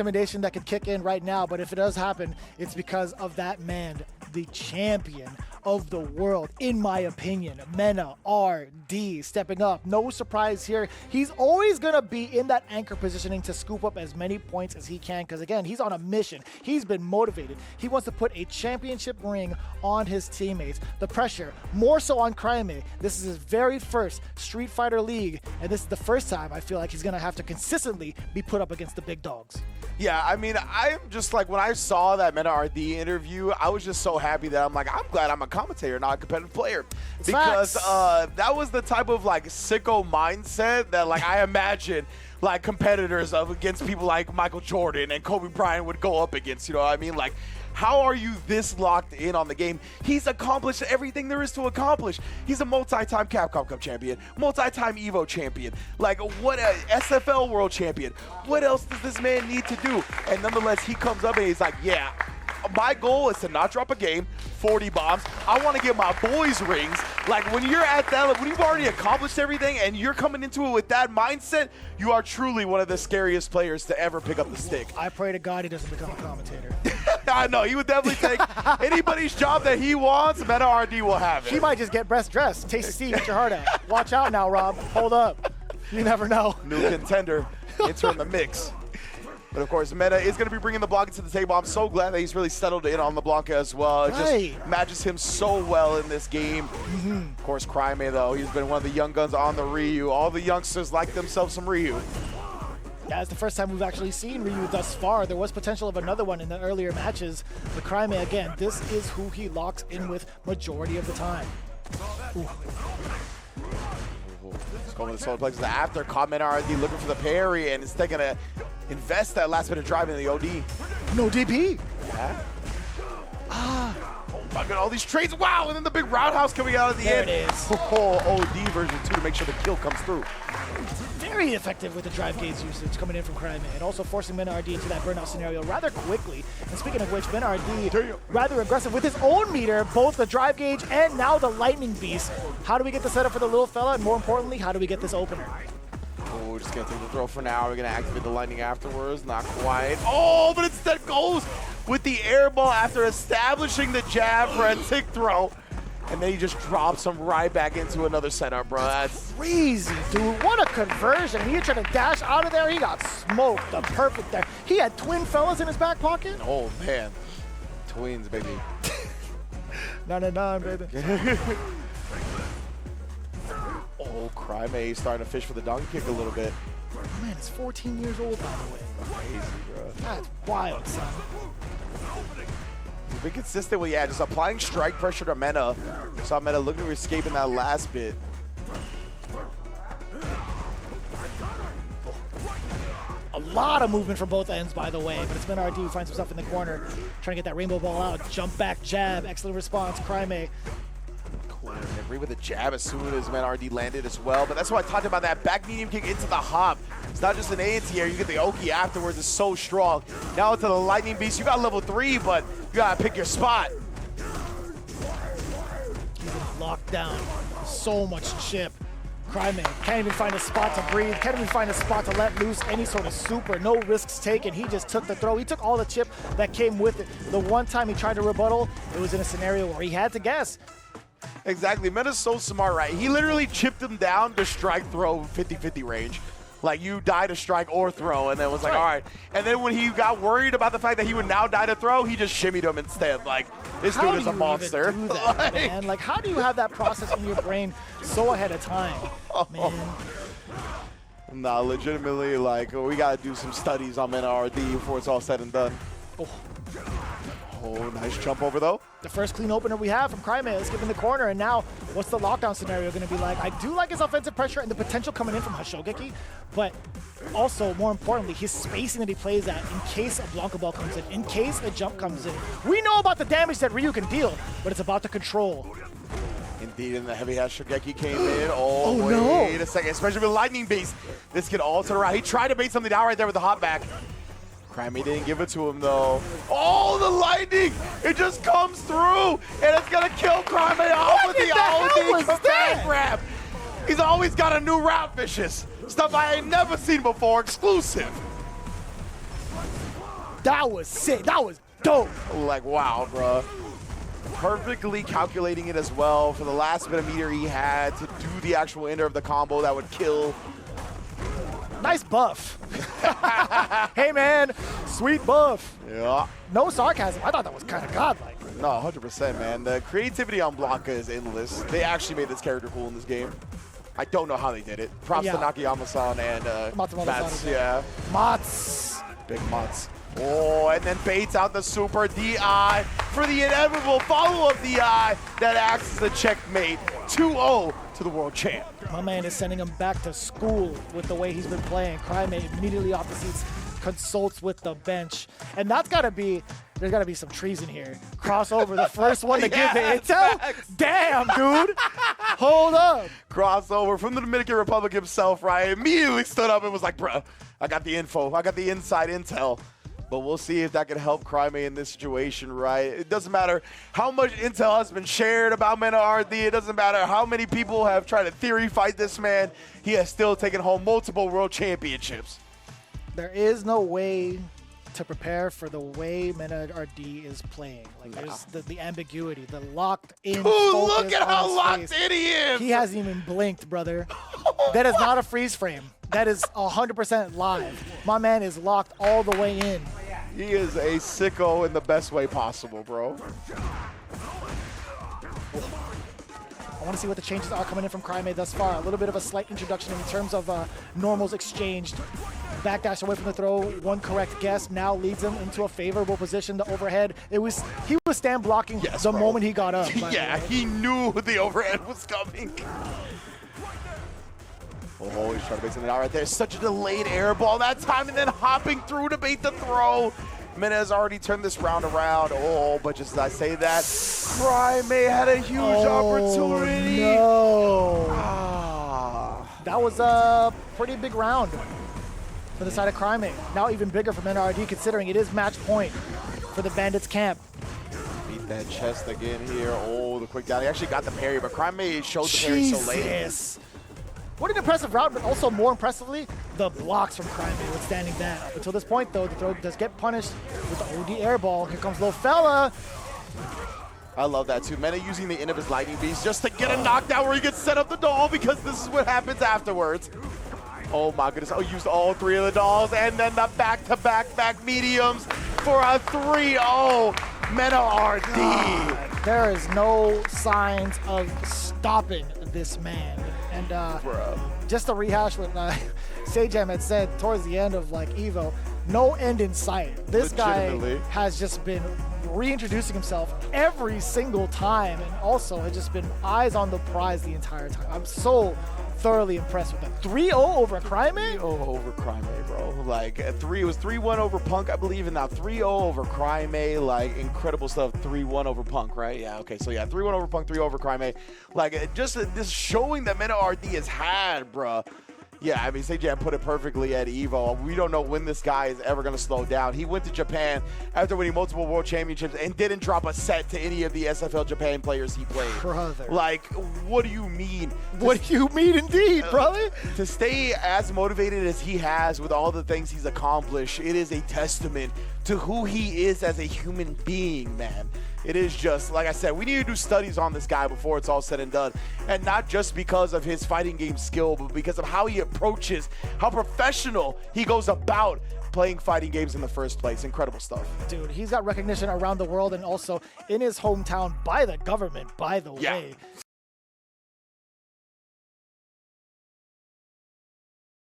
intimidation that could kick in right now, but if it does happen, it's because of that man, the champion of the world, in my opinion, MenaRD stepping up. No surprise here. He's always going to be in that anchor positioning to scoop up as many points as he can because, again, he's on a mission. He's been motivated. He wants to put a championship ring on his teammates. The pressure, more so on Craime. This is his very first Street Fighter League, and this is the first time I feel like he's going to have to consistently be put up against the big dogs. Yeah, I mean, I'm just like, when I saw that MenaRD interview, I was just so happy that I'm like, I'm glad I'm a commentator, not a competitive player. Because that was the type of like sicko mindset that like I imagine like competitors against people like Michael Jordan and Kobe Bryant would go up against, you know what I mean? Like, how are you this locked in on the game? He's accomplished everything there is to accomplish. He's a multi-time Capcom Cup champion, multi-time EVO champion, like what a SFL world champion. What else does this man need to do? And nonetheless, he comes up and he's like, yeah, my goal is to not drop a game, 40 bombs. I want to get my boys rings. Like when you're at that, when you've already accomplished everything and you're coming into it with that mindset, you are truly one of the scariest players to ever pick up the stick. I pray to God he doesn't become a commentator. I know, he would definitely take anybody's job that he wants. MenaRD will have it. He might just get best dressed. Taste the sea, get your heart out. Watch out now, Rob. Hold up. You never know. New contender entering the mix. But of course, Mena is going to be bringing the Blanka to the table. I'm so glad that he's really settled in on the Blanka as well. It just matches him so well in this game. Of course, Craime, though, he's been one of the young guns on the Ryu. All the youngsters like themselves some Ryu. Yeah, it's the first time we've actually seen Ryu thus far. There was potential of another one in the earlier matches. But Craime, again, this is who he locks in with majority of the time. He's going with the solar plexus after. Caught MenaRD looking for the parry, and instead going to invest that last bit of drive in the OD. No DP. Yeah. Oh my God, all these trades. Wow, and then the big roundhouse coming out of the end. There it is. Oh, OD version 2 to make sure the kill comes through. Very effective with the drive gaze usage coming in from Craime, and also forcing MenaRD into that burnout scenario rather quickly. And speaking of which, MenaRD rather aggressive with his own meter, both the drive gauge and now the lightning beast. How do we get the setup for the little fella? And more importantly, how do we get this opener? Oh, we're just going to take the throw for now. We're going to activate the lightning afterwards. Not quite. Oh, but instead goes with the air ball after establishing the jab for a tick throw. And then he just drops him right back into another setup, bro. That's crazy, dude. What a conversion. He tried to dash out of there. He got smoked. The perfect there. He had twin fellas in his back pocket. Oh, man. Twins, baby. 99, baby. Oh, Craime starting to fish for the donkey kick a little bit. Man, it's 14 years old, by the way. Crazy, bro. That's wild, son. He's been consistent with, yeah, just applying strike pressure to Mena. Saw Mena looking to escape in that last bit. A lot of movement from both ends, by the way, but it's MenaRD who finds himself in the corner, trying to get that rainbow ball out. Jump back jab, excellent response, Craime. Cool, and agree with the jab as soon as MenaRD landed as well. But that's why I talked about that back medium kick into the hop. It's not just an anti-air, you get the Oki afterwards, it's so strong. Now into the lightning beast, you got level 3, but you gotta pick your spot. He's locked down, so much chip. Craime can't even find a spot to breathe, can't even find a spot to let loose any sort of super, no risks taken. He just took the throw, he took all the chip that came with it. The one time he tried to rebuttal, it was in a scenario where he had to guess. Exactly, Mena's so smart, right? He literally chipped him down to strike throw 50-50 range. Like, you die to strike or throw, and then was like, all right. And then when he got worried about the fact that he would now die to throw, he just shimmied him instead. Like, this dude is a monster. How do you even do that, man? Like, how do you have that process in your brain so ahead of time, man? Nah, legitimately, like, we got to do some studies on MenaRD before it's all said and done. Oh, nice jump over, though. The first clean opener we have from Craime. Let's give him the corner. And now, what's the lockdown scenario going to be like? I do like his offensive pressure and the potential coming in from Hashogeki, but also, more importantly, his spacing that he plays at in case a Blanka ball comes in case a jump comes in. We know about the damage that Ryu can deal, but it's about the control. Indeed, and the heavy Hashogeki came in. Oh, wait a second, especially with Lightning Beast. This could all turn around. He tried to bait something down right there with the hop back. Craime didn't give it to him, though. Oh, the lightning! It just comes through, and it's going to kill Craime off with the OD command grab. He's always got a new route, Vicious. Stuff I ain't never seen before, exclusive. That was sick. That was dope. Like, wow, bro. Perfectly calculating it as well for the last bit of meter he had to do the actual enter of the combo that would kill. Nice buff. Hey, man. Sweet buff. Yeah. No sarcasm. I thought that was kind of godlike. No, 100%, man. The creativity on Blanka is endless. They actually made this character cool in this game. I don't know how they did it. Props to Nakayama-san and Mats. Yeah. Mats. Big Mats. Oh, and then baits out the super DI for the inevitable follow-up DI that acts as the checkmate. 2-0 to the world champ. My man is sending him back to school with the way he's been playing. Craime immediately off the seats consults with the bench. And that's got to be, there's got to be some treason here. Crossover, the first one to give the intel? Damn, dude. Hold up. Crossover from the Dominican Republic himself, right? Immediately stood up and was like, bruh, I got the info. I got the inside intel. But we'll see if that can help Craime in this situation, right? It doesn't matter how much intel has been shared about MenaRD. It doesn't matter how many people have tried to theory fight this man. He has still taken home multiple world championships. There is no way to prepare for the way MenaRD is playing. Like, there's the ambiguity, the locked in. Ooh, look at how locked in he is. He hasn't even blinked, brother. That is not a freeze frame. That is 100% live. My man is locked all the way in. He is a sicko in the best way possible, bro. I want to see what the changes are coming in from Craime thus far. A little bit of a slight introduction in terms of normals exchanged. Backdash away from the throw, one correct guess now leads him into a favorable position. The overhead, he was stand blocking the moment he got up. Yeah, he knew the overhead was coming. Oh, he's trying to make something out right there. Such a delayed air ball that time, and then hopping through to bait the throw. Mena has already turned this round around. Oh, but just as I say that, Craime had a huge opportunity. No. Ah. That was a pretty big round for the side of Craime. Now even bigger for MenaRD, considering it is match point for the Bandits camp. Beat that chest again here. Oh, the quick down. He actually got the parry, but Craime showed the parry so late. What an impressive round, but also more impressively, the blocks from Craime withstanding that. Up until this point, though, the throw does get punished with the OD air ball. Here comes little fella. I love that too. Mena using the end of his lightning beast just to get a knockdown where he gets set up the doll, because this is what happens afterwards. Oh my goodness. Oh, used all three of the dolls, and then the back mediums for a 3-0 MenaRD. There is no signs of stopping this man. And just to rehash what Sajam had said towards the end of like Evo, no end in sight. This guy has just been reintroducing himself every single time, and also has just been eyes on the prize the entire time. I'm so thoroughly impressed with that. 3-0 over Craime? 3-0 over Craime, bro. Like, it was 3-1 over Punk, I believe, and now 3-0 over Craime. Like, incredible stuff. 3-1 over Punk, right? Yeah, okay. So, yeah, 3-1 over Punk, 3-0 over Craime. Like, just this showing that MenaRD has had, bro. Yeah, I mean, Sajam put it perfectly at Evo. We don't know when this guy is ever going to slow down. He went to Japan after winning multiple world championships and didn't drop a set to any of the SFL Japan players he played. Brother. Like, what do you mean? What do you mean indeed, brother? To stay as motivated as he has with all the things he's accomplished, it is a testament to who he is as a human being, man. It is just, like I said, we need to do studies on this guy before it's all said and done. And not just because of his fighting game skill, but because of how he approaches, how professional he goes about playing fighting games in the first place. Incredible stuff. Dude, he's got recognition around the world and also in his hometown by the government, by the way.